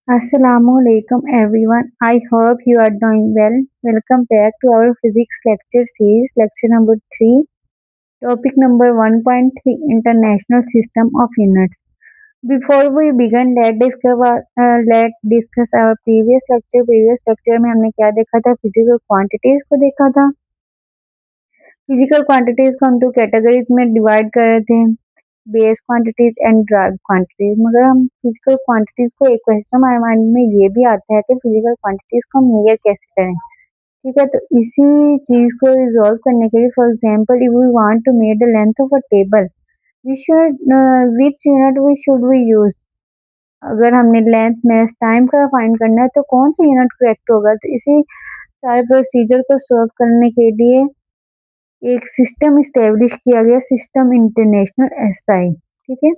Assalamualaikum everyone. I hope you are doing well. Welcome back to our physics lecture series, lecture number 3, topic number 1.3, International System of Units. Before we begin, let's discuss our previous lecture. Previous lecture में हमने क्या देखा था? Physical quantities को देखा था। Physical quantities को हम दो कैटेगरीज में डिवाइड कर रहे थे, base quantities and drive quantities. मगर हम फिजिकल क्वांटिटीज को एक क्वेश्चन हमारे माइंड में ये भी आता है कि फिजिकल क्वांटिटीज को हम मेजर कैसे करें। ठीक है, तो इसी चीज को रिजॉल्व करने के लिए, for example, if we want to measure the length of a table, we should which unit we should we use. अगर हमने लेंथ में टाइम का फाइंड करना है तो कौन सा यूनिट करेक्ट होगा। तो इसी सारे प्रोसीजर को सॉल्व करने के लिए एक सिस्टम इस्टेब्लिश किया गया, सिस्टम इंटरनेशनल एसआई। ठीक है,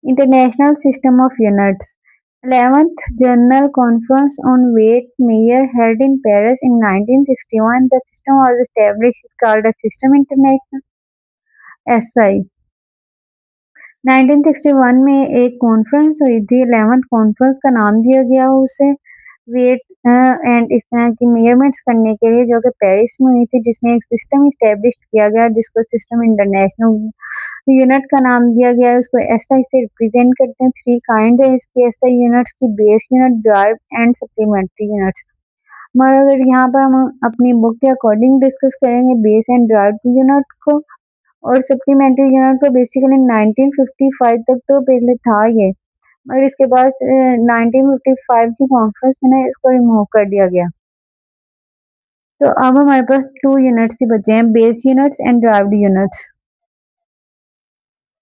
international system of units. 11th General Conference on Weight Measure held in Paris in 1961. The system was established is called a System International SI. 1961 में एक कॉन्फ्रेंस हुई थी, 11th कॉन्फ्रेंस का नाम दिया गया उसे, वेट एंड इस तरह की मेजरमेंट्स करने के लिए, जो कि पेरिस में हुई थी, जिसमें एक सिस्टम इस्टेब्लिश किया गया जिसको सिस्टम इंटरनेशनल यूनिट का नाम दिया गया है। उसको एसआई से रिप्रेजेंट करते हैं। 3 काइंड है इसकी एसआई यूनिट्स की, base unit, drive and supplementary units. मगर अगर यहाँ पर हम अपनी बुक के अकॉर्डिंग डिस्कस करेंगे बेस एंड ड्राइव यूनिट को और सप्लीमेंट्री यूनिट को, बेसिकली 1955 तक तो पहले था ये, मगर इसके बाद 1955 की कॉन्फ्रेंस में ना इसको रिमूव कर दिया गया। तो अब हमारे पास 2 यूनिट्स ही बचे हैं, base units and derived units.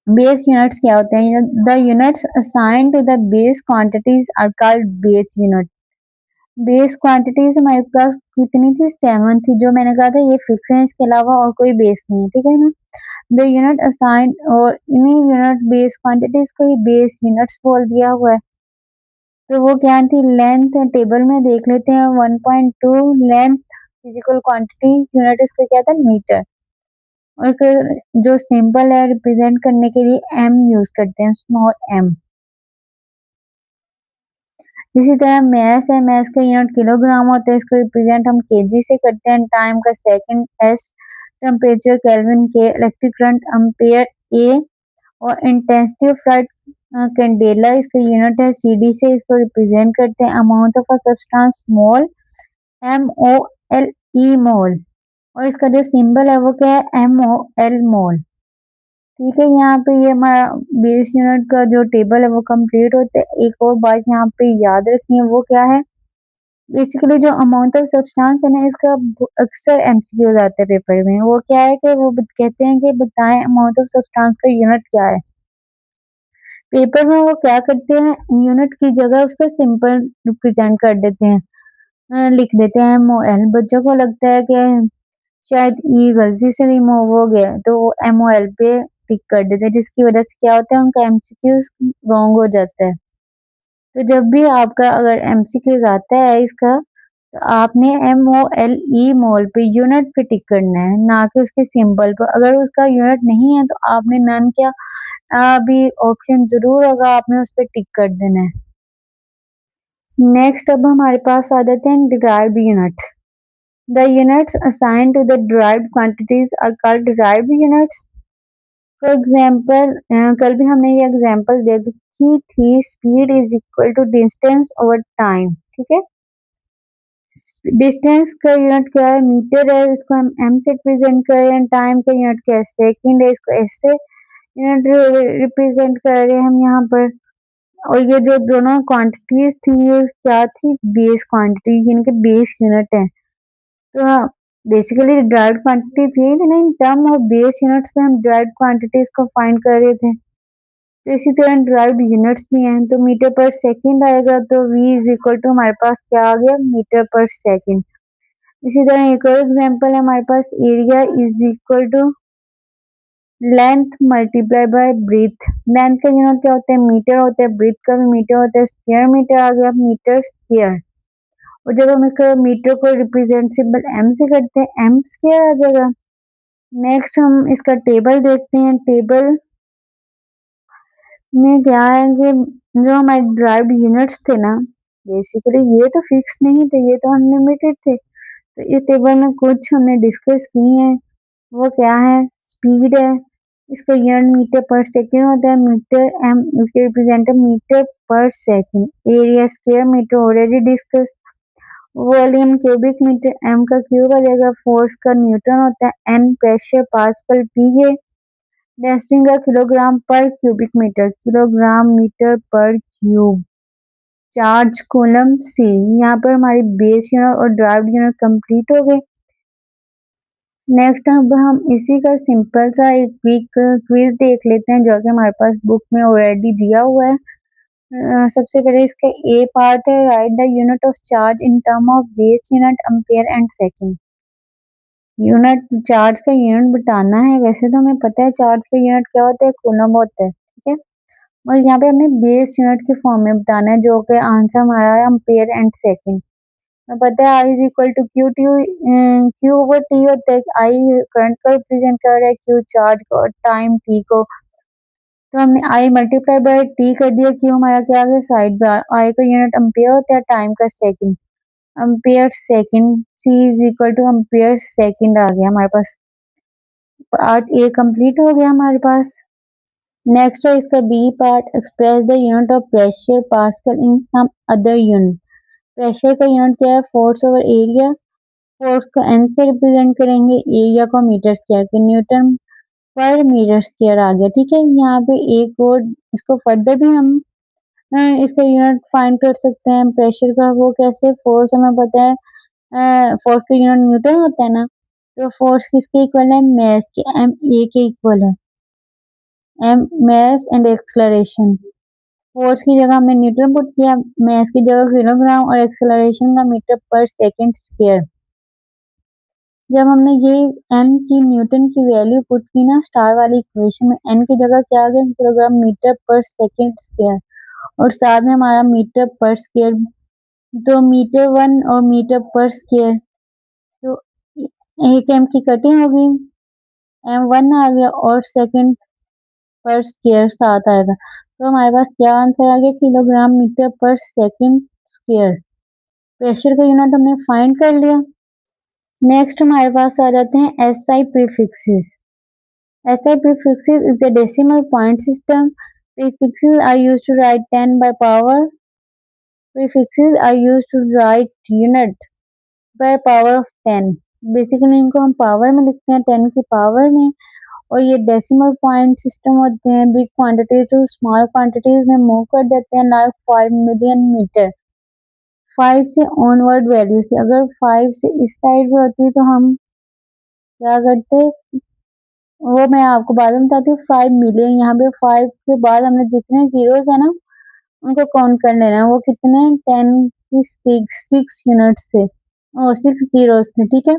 Base units क्या होते हैं? The units assigned to the base quantities are called base unit. Base quantities हमारे पास कितनी थी? 7 थी, जो मैंने कहा था ये फिक्स है, इसके अलावा और कोई बेस नहीं है। ठीक है ना, द यूनिट असाइंड, और इन्हीं यूनिट बेस क्वांटिटीज को ही बेस यूनिट्स बोल दिया हुआ है। तो वो क्या थी? लेंथ, टेबल में देख लेते हैं, 1.2 लेंथ फिजिकल क्वांटिटी, यूनिट इसका क्या था? मीटर। और फिर जो सिंबल है रिप्रेजेंट करने के लिए एम यूज करते हैं, स्मॉल एम। इसी तरह मैस है, मैस का यूनिट किलोग्राम होता है, इसको रिप्रेजेंट हम केजी से करते हैं। टाइम का सेकंड एस, टेम्परेचर केल्विन के, इलेक्ट्रिक करंट एम्पेयर ए, और इंटेंसिटी ऑफ लाइट कैंडेला इसका यूनिट है सीडी से, इसको रिप्रेजेंट करते हैं। Amount of a substance mole, MOLE मोल, और इसका जो सिंबल है वो क्या है? MOL मोल। ठीक है, यहाँ पे ये हमारा बेस यूनिट का जो टेबल है वो कंप्लीट होता है। एक और बात यहाँ पे याद रखनी है, वो क्या है? बेसिकली जो अमाउंट ऑफ सब्सटेंस है ना, इसका अक्सर एमसीक्यूज आते हैं पेपर में। वो क्या है कि वो कहते हैं कि बताएं अमाउंट ऑफ सब्सटेंस का यूनिट क्या है। पेपर में वो क्या करते हैं, यूनिट की जगह उसका सिंपल रिप्रेजेंट कर देते हैं, लिख देते हैं MOL। बच्चों को लगता है कि शायद ई गलती से रिमूव हो गया, तो वो MOL पे टिक कर देते हैं, जिसकी वजह से क्या होता है, उनका एमसीक्यूज रॉन्ग हो जाता है। तो जब भी आपका अगर एमसीक्यूज आता है इसका, तो आपने MOLE मोल पे यूनिट पे टिक करना है, ना कि उसके सिंबल पर। अगर उसका यूनिट नहीं है तो आपने नन क्या अभी ऑप्शन जरूर होगा, आपने उस पर टिक कर देना है। नेक्स्ट अब हमारे पास आ जाते हैं derived units. The units assigned to the derived quantities are called derived units. For example, कल भी हमने ये एग्जांपल देखी थी, speed is equal to distance over time. ठीक है, डिस्टेंस का यूनिट क्या है? मीटर है, इसको हम एम से रिप्रेजेंट कर रहे हैं। टाइम का यूनिट क्या है? सेकंड है, इसको एस से यूनिट रिप्रेजेंट कर रहे हैं हम यहाँ पर। और ये जो दोनों क्वांटिटीज थी ये क्या थी? बेस क्वांटिटी, यानी कि बेस यूनिट है। तो बेसिकली ड्राइव्ड क्वांटिटी थी, लेकिन in term of base units में हम ड्राइव्ड क्वांटिटीज को फाइंड कर रहे थे। तो इसी तरह ड्राइव्ड यूनिट्स भी हैं, तो मीटर पर सेकंड आएगा, तो V इज इक्वल टू हमारे पास क्या आ गया? मीटर पर सेकंड। इसी तरह एक और एग्जांपल है हमारे पास, area is equal to length multiply by breadth. Length का यूनिट क्या होता है? मीटर होता है, ब्रीथ का भी मीटर होता है, स्क्वायर मीटर आ गया, मीटर स्क्वायर। और जब हम इसको मीटर को रिप्रेजेंट सिंबल M से करते हैं, M स्क्वायर आ जाएगा। नेक्स्ट हम इसका टेबल देखते हैं। टेबल में क्या है कि जो हमारे ड्राइव्ड यूनिट्स थे ना, बेसिकली ये तो फिक्स नहीं थे, ये तो अनलिमिटेड थे। तो इस टेबल में कुछ हमने डिस्कस की हैं, वो क्या है, स्पीड है, इसका यूनिट मीटर पर सेकंड होता है, मीटर एम इसके रिप्रेजेंटेड मीटर पर second, area square metre already discuss, volume cubic metre, M का क्यूब आ जाएगा, फोर्स का न्यूटन होता है, एन प्रेशर पास्कल, पी है डेंसिटी का किलोग्राम पर क्यूबिक मीटर, किलोग्राम मीटर पर क्यूब, चार्ज कूलम सी। यहाँ पर हमारी बेस यूनिट और ड्राइव यूनिट कंप्लीट हो गई। नेक्स्ट अब हम इसी का सिंपल सा एक क्विज देख लेते हैं जो कि हमारे पास बुक में ऑलरेडी दिया हुआ है। सबसे पहले इसका ए पार्ट है, right the unit of charge in term of base unit ampere and second. Unit charge का यूनिट बताना है, वैसे तो हमें पता है चार्ज का यूनिट क्या होता है, कूलम होता है, ठीक है। और यहाँ पे हमने बेस यूनिट के फॉर्म में बताना है, जो कि आंसर हमारा है एम्पेयर एंड सेकंड। पता है I is equal to Q T, Q over T होता है। आई करंट को रिप्रेजेंट कर रहा है, क्यू चार्ज को और टाइम टी को। तो हमने आई मल्टीप्लाई बाय टी कर दिया, क्यू हमारा क्या आ गया साइड बार, आई का यूनिट एम्पेयर होता है, टाइम का second, ampere second, C is equal to ampere second आ गया हमारे पास। पार्ट ए कंप्लीट हो गया हमारे पास। नेक्स्ट है इसका B part, express the unit of pressure pascal in some other unit. Pressure का यूनिट क्या है, फोर्स ओवर एरिया, फोर्स को एन से रिप्रेजेंट करेंगे, एरिया को मीटर स्क्वायर के, न्यूटन पर मीटर स्क्वायर आ गया, ठीक है। यहाँ पे एक और इसको फर्दर भी हम इसका यूनिट फाइंड कर सकते हैं प्रेशर का, वो कैसे, फोर्स हमें पता है, फोर्स का यूनिट न्यूटन होता है ना, तो फोर्स किसके इक्वल है, मैस के, एम ए के इक्वल है, M mass and acceleration. Force की जगह हमने न्यूटन पुट किया, मैस की जगह किलोग्राम और एक्सलरेशन का मीटर पर सेकंड स्क्वायर। जब हमने ये एन की न्यूटन की वैल्यू पुट की ना स्टार वाली इक्वेशन में, एन की जगह क्या आ गया, किलोग्राम मीटर पर सेकंड स्क्वायर, और साथ में हमारा मीटर पर स्क्वायर, तो मीटर वन और मीटर पर स्क्वायर, तो एक एम की कटिंग होगी, एम वन आ गया और सेकंड पर स्क्वायर साथ आएगा, तो हमारे पास क्या आंसर आ गया, किलोग्राम मीटर पर सेकंड स्क्वायर। प्रेशर का यूनिट हमने फाइंड कर लिया। नेक्स्ट हमारे पास आ जाते हैं SI prefixes. SI prefixes is the decimal point system. Prefixes are used to write 10 by power. Prefixes are used to write unit by power of 10. Basically इनको हम पावर में लिखते हैं 10 की पावर में, और ये डेसिमल पॉइंट सिस्टम होते हैं, big quantities to small quantities में मूव कर देते हैं, लाइक 5 मिलियन मीटर। 5 से ऑनवर्ड वैल्यू से, अगर 5 से इस साइड में होती है तो हम क्या करते, वो मैं आपको बाद में बताती हूँ। 5 मिलियन, यहाँ पे 5 के बाद हमने जितने जीरोस है ना उनको काउंट कर लेना है, वो कितने, 10 की 6 यूनिट्स थे, और 6 जीरोस थे, ठीक है।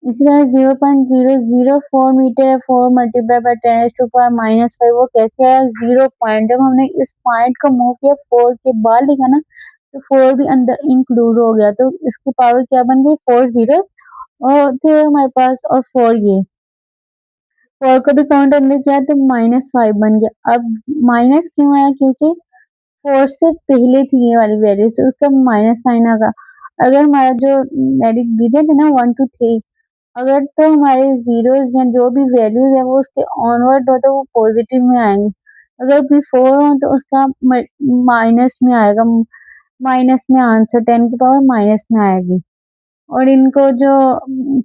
इसी तरह 0.004 मीटर है, 4 मल्टीप्लाई बाय 10⁻⁻⁵, वो कैसे आया, 0 पॉइंट, जब हमने इस पॉइंट को मूव किया 4 के बाद लिखा ना, तो 4 भी अंदर इंक्लूड हो गया, तो इसकी पावर क्या बन गई, 4 जीरो और थे हमारे पास, और 4 ये 4 को भी काउंट अंदर किया तो -5 बन गया। अब माइनस क्यों आया, क्योंकि 4 से पहले थी ये वाली वैल्यू, तो उसका माइनस साइन आगा। अगर हमारा जो डिजिट है ना 1 2 3, अगर तो हमारे जीरोस में जो भी वैल्यूज है वो उसके ऑनवर्ड हो तो वो पॉजिटिव में आएंगे, अगर बिफोर हो तो उसका माइनस में आएगा, माइनस में आंसर 10 की पावर माइनस में आएगी। और इनको जो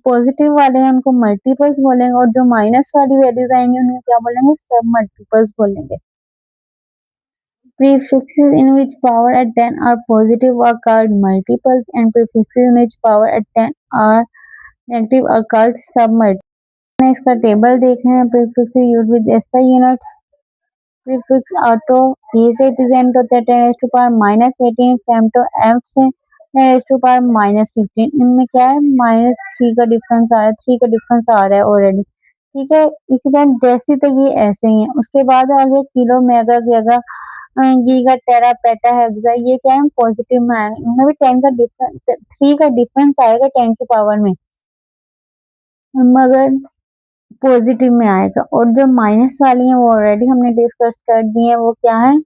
पॉजिटिव वाले हैं उनको मल्टीपल्स बोलेंगे, और जो माइनस वाली वैल्यूज आएंगे उन्हें क्या बोलेंगे, सब मल्टीपल्स बोलेंगे। Prefixes in which power at 10 are positive are called multiples, and prefixes in which power at 10 are negative are called submultiples। इसका टेबल देख रहे हैं, prefixes used with SI units। Prefix atto A से represent होता है 10⁻⁻18, femto F से 10⁻⁻15। इनमें क्या है, -3 का डिफरेंस आ रहा है, 3 का डिफरेंस आ रहा है ऑलरेडी, ठीक है। इसी तरह डेसी तक ये ऐसे ही है। उसके बाद आ गया किलो, मेगा, गीगा, गीगा, टेरा, पेटा, हेक्सा, ये क्या है, पॉजिटिव में आएगा, इनमें भी 10 का डिफरेंस, 3 का डिफरेंस आएगा 10 की पावर में, मगर पॉजिटिव में आएगा। और जो माइनस वाली है वो ऑलरेडी हमने डिस्कस कर दी है, वो क्या है,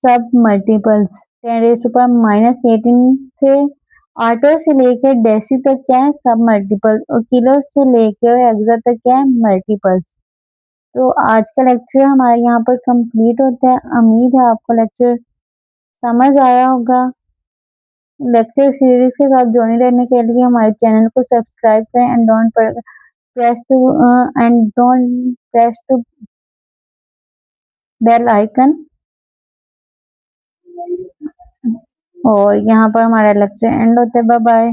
सब मल्टीपल्स। 10⁻⁻18 से ऑटो से लेकर डेसी तक क्या है सब मल्टीपल्स और किलो से लेकर हेक्सा तक क्या है मल्टीपल्स। तो आज का लेक्चर हमारा यहाँ पर कंप्लीट होता है। उम्मीद है आपको लेक्चर समझ आया होगा। लेक्चर सीरीज के साथ ज्वाइन रहने के लिए हमारे चैनल को सब्सक्राइब करें and don't press to bell icon. और यहाँ पर हमारा लेक्चर एंड होता है। Bye bye.